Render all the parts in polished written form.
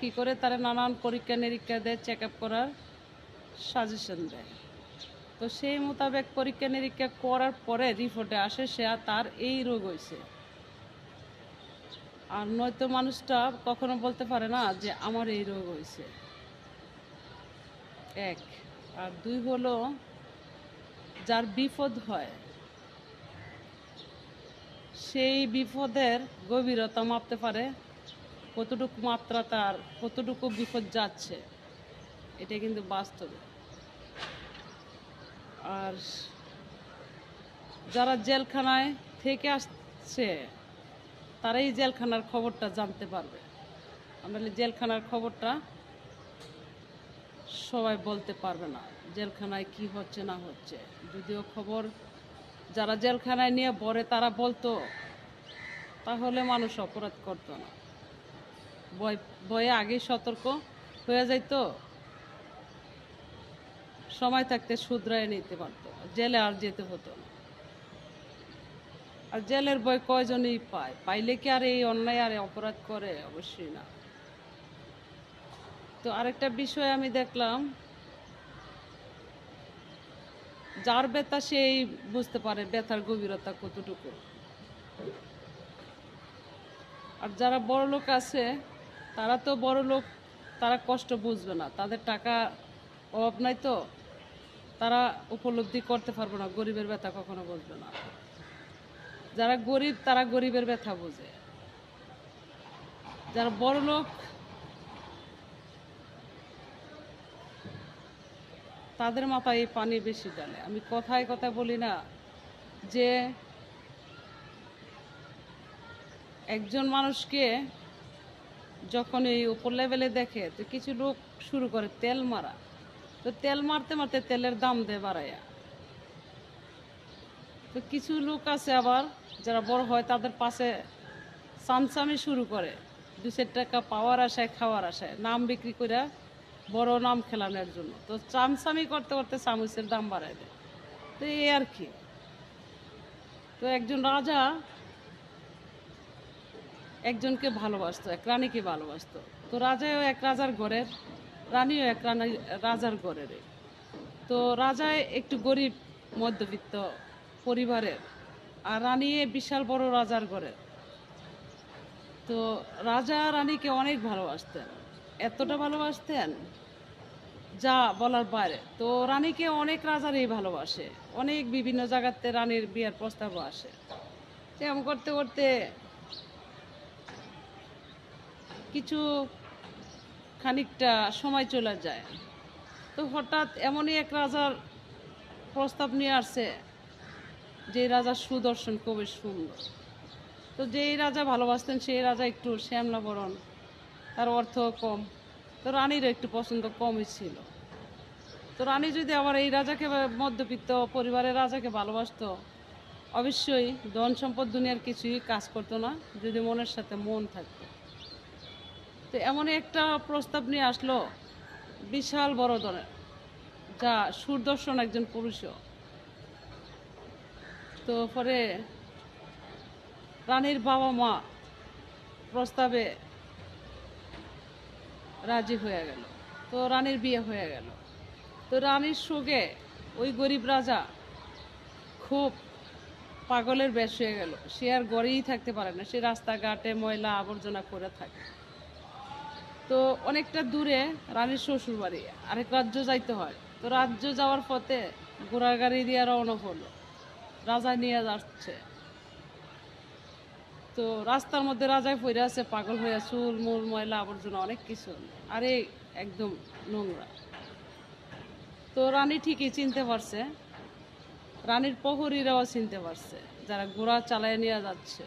সাক্ষী করে তারা নানান পরীক্ষা নিরীক্ষা দেয়, চেক আপ করার সাজেশন দেয়। তো সেই মোতাবেক পরীক্ষা নিরীক্ষা করার পরে রিপোর্টে আসে সে তার এই রোগ হয়েছে। আর নয়তো মানুষটা কখনো বলতে পারে না যে আমার এই রোগ হয়েছে। এক আর দুই হলো, যার বিপদ হয় সেই বিপদের গভীরতা মাপতে পারে, কতটুকু মাত্রা তার, কতটুকু বিপদ যাচ্ছে, এটা কিন্তু বাস্তবে। আর যারা জেলখানায় থেকে আসছে তারাই জেলখানার খবরটা জানতে পারবে, আমাদের জেলখানার খবরটা সবাই বলতে পারবে না, জেলখানায় কি হচ্ছে না হচ্ছে। যদিও খবর যারা জেলখানায় নিয়ে পড়ে তারা বলতো, তাহলে মানুষ অপরাধ করতো না, ভয়ে আগেই সতর্ক হয়ে যাইতো, সময় থাকতে শুধরায় নিতে পারতো, জেলে আর যেতে হতো না। আর জেলের ভয় কয়জনই পায়, পাইলে কি আর এই অন্যায় আর অপরাধ করে? অবশ্যই না। তো আরেকটা বিষয় আমি দেখলাম, যার ব্যথা সেই বুঝতে পারে ব্যথার গভীরতা কতটুকু। আর যারা বড় লোক আছে তারা তো বড় লোক, তারা কষ্ট বুঝবে না, তাদের টাকা অভাব নাই, তো তারা উপলব্ধি করতে পারবে না, গরিবের ব্যথা কখনো বুঝবে না। যারা গরিব তারা গরিবের ব্যথা বোঝে। যারা বড় লোক তাদের মাথায় এই পানি বেশি ডালে। আমি কথায় কথায় বলি না যে একজন মানুষকে যখন এই উপর লেভেলে দেখে তো কিছু লোক শুরু করে তেল মারা, তো তেল মারতে মারতে তেলের দাম দেয় বাড়াইয়া। তো কিছু লোক আছে আবার যারা বড় হয় তাদের পাশে চামচামি শুরু করে, 2 টাকা পাওয়ার আশায়, খাওয়ার আশায়, নাম বিক্রি করে বড় নাম খেলানোর জন্য। তো চামচামি করতে করতে চামচের দাম বাড়ায় দেয়। তো এই আর কি। তো একজন রাজা একজনকে ভালোবাসতো, এক রানীকে ভালোবাসতো। তো রাজাও এক রাজার ঘরের, রানীও এক রাজার ঘরের। তো রাজা একটু গরিব মধ্যবিত্ত পরিবারের, আর রানী বিশাল বড় রাজার ঘরের। তো রাজা রানীকে অনেক ভালোবাসতেন, এতটা ভালোবাসতেন যা বলার বাইরে। তো রানীকে অনেক রাজারই ভালোবাসে, অনেক বিভিন্ন জায়গাতে রানীর বিয়ের প্রস্তাবও আসে। এমন করতে করতে কিছু খানিকটা সময় চলে যায়। তো হঠাৎ এমনই এক রাজার প্রস্তাব নিয়ে আসছে, যে রাজার সুদর্শন খুবই সুন্দর। তো যেই রাজা ভালোবাসতেন সেই রাজা একটু শ্যামলাবরণ, তার অর্থ কম, তো রানীরও একটু পছন্দ কমই ছিল। তো রানী যদি আবার এই রাজাকে, মধ্যবিত্ত পরিবারের রাজাকে ভালোবাসতো, অবশ্যই ধন সম্পদ দুনিয়ার কিছুই কাজ করতো না যদি মনের সাথে মন থাকতো। তো এমনই একটা প্রস্তাব নিয়ে আসলো বিশাল বড় ধরনের, যা সুদর্শন একজন পুরুষও। তো পরে রানীর বাবা মা প্রস্তাবে রাজি হয়ে গেল, তো রানীর বিয়ে হয়ে গেল। তো রানীর শোকে ওই গরিব রাজা খুব পাগলের বেশ হয়ে গেল, সে আর ঘরেই থাকতে পারে না, সে রাস্তাঘাটে ময়লা আবর্জনা করে থাকে। তো অনেকটা দূরে রানীর শ্বশুর বাড়ি, আরেক রাজ্য যাইতে হয়। তো রাজ্য যাওয়ার পথে ঘোড়ার গাড়ি দিয়ে রওনা হলো, রাজা নিয়ে যাচ্ছে। তো রাস্তার মধ্যে রাজায় পড়ে আছে পাগল হয়ে, চুল মূল ময়লা আবর্জনা অনেক কিছু, আরে একদম নোংরা। তো রানী ঠিকই চিনতে পারছে, রানীর প্রহরীরাও চিনতে পারছে যারা ঘোড়া চালায় নিয়ে যাচ্ছে।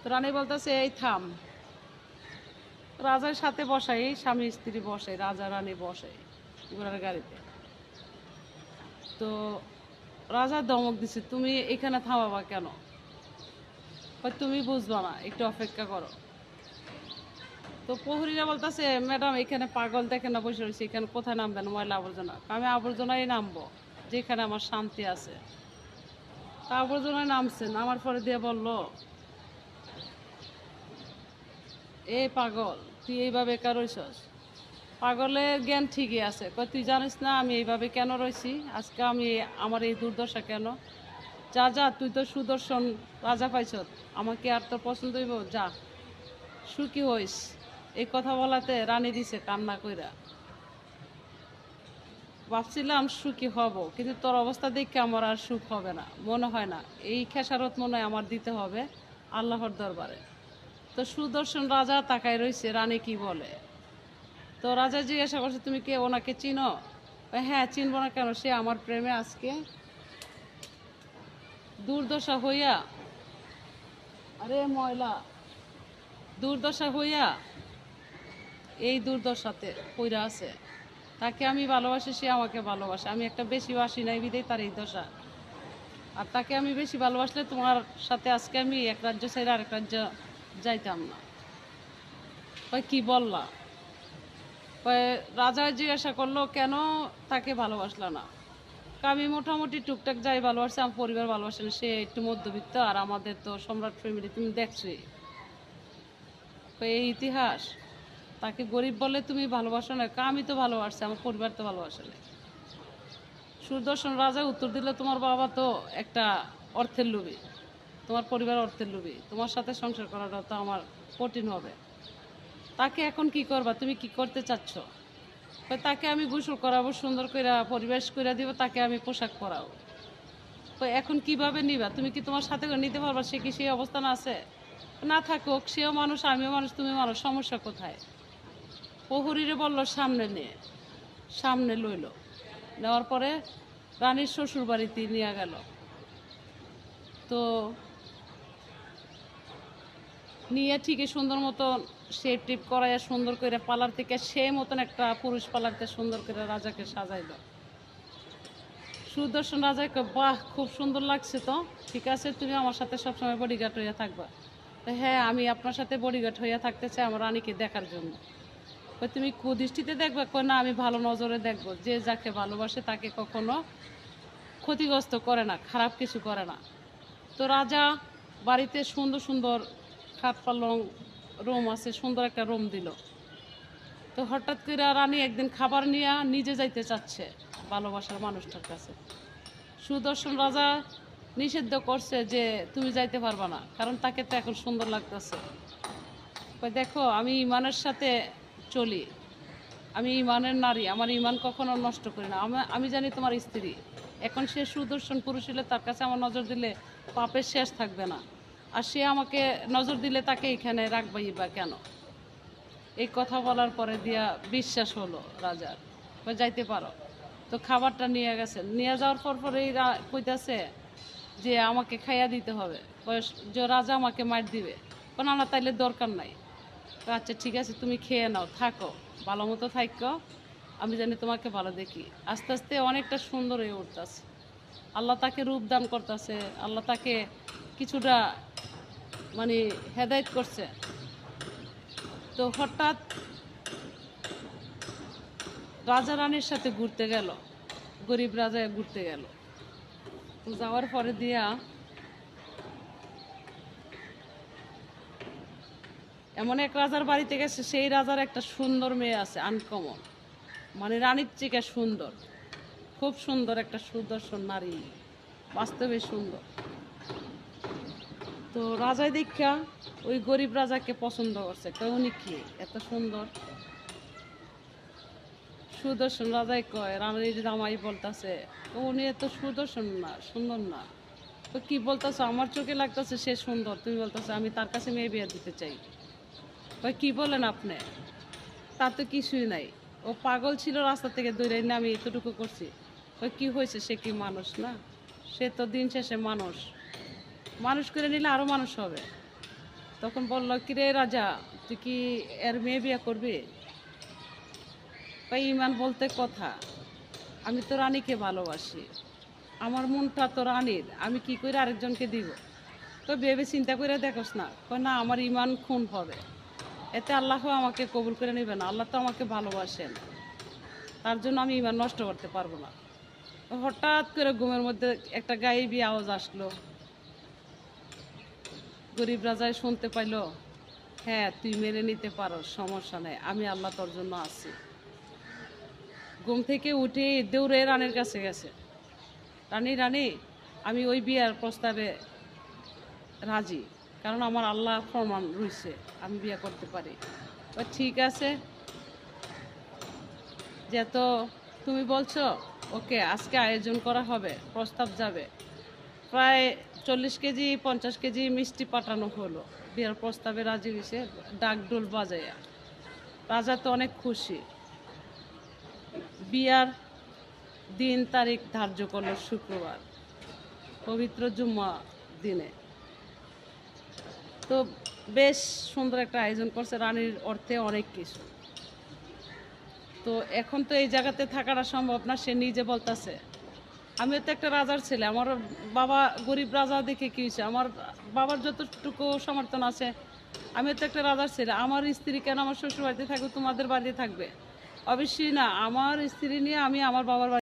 তো রানী বলতেছে, এই থাম। রাজার সাথে বসাই, স্বামী স্ত্রী বসে, রাজা রানী বসে ঘোড়ার গাড়িতে। তো রাজা ধমক দিছে, তুমি এখানে থামাবা কেন? তুমি বুঝবা না, একটু অপেক্ষা করো। তো প্রহরীরা বলতেছে, ম্যাডাম এখানে পাগল দেখে না বসে রয়েছে, এখানে কোথায় নামবেন? ময়লা আবর্জনা। আমি আবর্জনায় নামবো যেখানে আমার শান্তি আছে। তা আবর্জনায় নামছে, নামার পরে দিয়ে বলল, এ পাগল, তুই এইভাবে কেন রইছস? পাগলের জ্ঞান ঠিকই আছে, কয় তুই জানিস না আমি এইভাবে কেন রয়েছি, আজকে আমি আমার এই দুর্দশা কেন? যা যা, তুই তো সুদর্শন রাজা পাইছ, আমাকে আর তোর পছন্দ হইব, যা সুখী হইস। এই কথা বলাতে রানী দিছে কান্না কইরা। ভাবছিলাম সুখী হব, কিন্তু তোর অবস্থা দেখে আমার আর সুখ হবে না, মনে হয় না। এই খেসারত মনে হয় আমার দিতে হবে আল্লাহর দরবারে। তো সুদর্শন রাজা তাকায় রইছে রানী কি বলে। তো রাজা জিজ্ঞাসা করছে, তুমি কে, ওনাকে চিনো? হ্যাঁ, চিনব না কেন, সে আমার প্রেমে আজকে দুর্দশা হইয়া, আরে ময়লা, দুর্দশা হইয়া এই দুর্দশাতে পইরা আছে। তাকে আমি ভালোবাসি, সে আমাকে ভালোবাসে, আমি একটা বেশি বাসি নাই বিদেই তার এই দশা। আর তাকে আমি বেশি ভালোবাসলে তোমার সাথে আজকে আমি এক রাজ্য ছেড়ে আরেক রাজ্য যাইতাম না। কয় কি বললা? কয় রাজা জিজ্ঞাসা করলো, কেন তাকে ভালোবাসলা না? আমি মোটামুটি টুকটাক যাই ভালোবাসি, আমার পরিবার ভালোবাসে না, সে একটু মধ্যবিত্ত, আর আমাদের তো সম্রাট ফ্যামিলি তুমি দেখছোই। এই ইতিহাস, তাকে গরিব বলে তুমি ভালোবাসো না? আমি তো ভালোবাসছি, আমার পরিবার তো ভালোবাসে না। সুদর্শন রাজা উত্তর দিল, তোমার বাবা তো একটা অর্থের লোভী, তোমার পরিবার অর্থের লোভী, তোমার সাথে সংসার করাটা তো আমার কঠিন হবে। তাকে এখন কি করবা, তুমি কি করতে চাচ্ছ? তাকে আমি গোসল করাবো, সুন্দর করে পরিবেশ করে দিব, তাকে আমি পোশাক পরাবো। তো এখন কিভাবে নিবা? তুমি কি তোমার সাথে করে নিতে পারবা? সে কি সেই অবস্থান আছে? না থাকুক, সেও মানুষ আমিও মানুষ, তুমি মানুষ, সমস্যা কোথায়? প্রহরীরে বলল সামনে নিয়ে, সামনে লইল। নেওয়ার পরে রানীর শ্বশুর বাড়িতে নিয়ে গেল। তো নিয়ে ঠিকই সুন্দর মতন শেপ টিপ করাইয়া সুন্দর করে পার্লার থেকে সে মতন একটা পুরুষ পার্লারতে সুন্দর করে রাজাকে সাজাইল। সুদর্শন রাজাকে, বাহ খুব সুন্দর লাগছে তো, ঠিক আছে তুমি আমার সাথে সবসময় বডিগার্ড হইয়া থাকবা। হ্যাঁ, আমি আপনার সাথে বডিগার্ড হইয়া থাকতে চাই আমার রানীকে দেখার জন্য। তুমি কুদৃষ্টিতে দেখবে? না, আমি ভালো নজরে দেখব, যে যাকে ভালোবাসে তাকে কখনো ক্ষতিগ্রস্ত করে না, খারাপ কিছু করে না। তো রাজা বাড়িতে সুন্দর সুন্দর খাট পালং রুম আছে, সুন্দর একটা রুম দিল। তো হঠাৎ করে রানী একদিন খাবার নিয়ে নিজে যাইতে চাচ্ছে ভালোবাসার মানুষটার কাছে। সুদর্শন রাজা নিষিদ্ধ করছে যে তুমি যাইতে পারবা না, কারণ তাকে তো এখন সুন্দর লাগতেছে। দেখো, আমি ইমানের সাথে চলি, আমি ইমানের নারী, আমার ইমান কখনো নষ্ট করি না। আমি জানি তোমার স্ত্রী, এখন সে সুদর্শন পুরুষ হলে তার কাছে আমার নজর দিলে পাপের শেষ থাকবে না, আর সে আমাকে নজর দিলে তাকে এখানে রাখবাই বা কেন? এই কথা বলার পরে দিয়া বিশ্বাস হলো রাজার, যাইতে পারো। তো খাবারটা নিয়ে গেছেন, নিয়ে যাওয়ার পরেই কইতাছে যে আমাকে খাইয়া দিতে হবে, যে রাজা আমাকে মার দিবে। না না, তাইলে দরকার নাই। আচ্ছা ঠিক আছে, তুমি খেয়ে নাও, থাকো ভালো মতো থাকো, আমি জানি তোমাকে ভালো দেখি। আস্তে আস্তে অনেকটা সুন্দর হয়ে উঠতেছে, আল্লাহ তাকে রূপ দান করতেছে, আল্লাহ তাকে কিছুটা মানে হেদায়েত করছে। তো হঠাৎ রাজা রানীর সাথে ঘুরতে গেল, গরিব রাজা ঘুরতে গেল। যাওয়ার পরে দিয়া এমন এক রাজার বাড়িতে গেছে, সেই রাজার একটা সুন্দর মেয়ে আছে, আনকমন, মানে রানীর থেকে সুন্দর, খুব সুন্দর একটা সুদর্শন নারী, বাস্তবে সুন্দর। তো রাজাই দীক্ষা ওই গরিব রাজাকে পছন্দ করছে, উনি কি এত সুন্দর? সুদর্শন রাজাই কয়, রানীর জামাই বলতেছে উনি এত সুদর্শন না, সুন্দর না। তো কি বলতেছ? আমার চোখে লাগতেছে সে সুন্দর, তুমি বলতেছো আমি তার কাছে মেয়ে বিয়ে দিতে চাই। কি বলেন আপনি? তার তো কিছুই নাই, ও পাগল ছিল, রাস্তা থেকে দৌড়ে না আমি এতটুকু করছি। কি হয়েছে, সে কি মানুষ না? সে তো দিন শেষে মানুষ, মানুষ করে নিলে আরো মানুষ হবে। তখন বললো, কিরে রাজা, তুই কি এর মেয়ে বিয়ে করবি? ইমান বলতে কথা, আমি তো রানীকে ভালোবাসি, আমার মনটা তো রানীর, আমি কি করে আরেকজনকে দিব? তো ভেবে চিন্তা করে দেখোস না? না, আমার ইমান খুন হবে, এতে আল্লাহ আমাকে কবুল করে নেবে না, আল্লাহ তো আমাকে ভালোবাসেন, তার জন্য আমি ইমান নষ্ট করতে পারবো না। হঠাৎ করে ঘুমের মধ্যে একটা গায়েবী আওয়াজ আসলো, গরিব রাজায় শুনতে পাইল, হ্যাঁ তুই মেনে নিতে পারো, সমস্যা নেই, আমি আল্লাহ তোর জন্য আছি। ঘুম থেকে উঠে দৌড়ে রানীর কাছে গেছে, রানী রানী আমি ওই বিয়ার প্রস্তাবে রাজি, কারণ আমার আল্লাহ প্রমাণ রয়েছে আমি বিয়ে করতে পারি। ঠিক আছে, যেহেতু তুমি বলছো, ওকে আজকে আয়োজন করা হবে, প্রস্তাব যাবে। প্রায় 40 কেজি 50 কেজি মিষ্টি পাঠানো হলো, বিয়ের প্রস্তাবে রাজি হয়েছে, ডাক ডোল বাজাইয়া। রাজা তো অনেক খুশি। বিয়ার দিন তারিখ ধার্য করলো শুক্রবার, পবিত্র জুম্মা দিনে। তো বেশ সুন্দর একটা আয়োজন করছে, রানীর অর্থে অনেক কিছু। তো এখন তো এই জায়গাতে থাকাটা সম্ভব না, সে নিজে বলতেছে আমিও তো একটা রাজার ছেলে, আমার বাবা গরিব রাজা দেখে কী হয়েছে, আমার বাবার যতটুকু সমর্থন আছে, আমিও তো একটা রাজার ছেলে, আমার স্ত্রী কেন আমার শ্বশুর বাড়িতে থাকবে, তোমাদের বাড়িতে থাকবে? অবশ্যই না, আমার স্ত্রী নিয়ে আমি আমার বাবার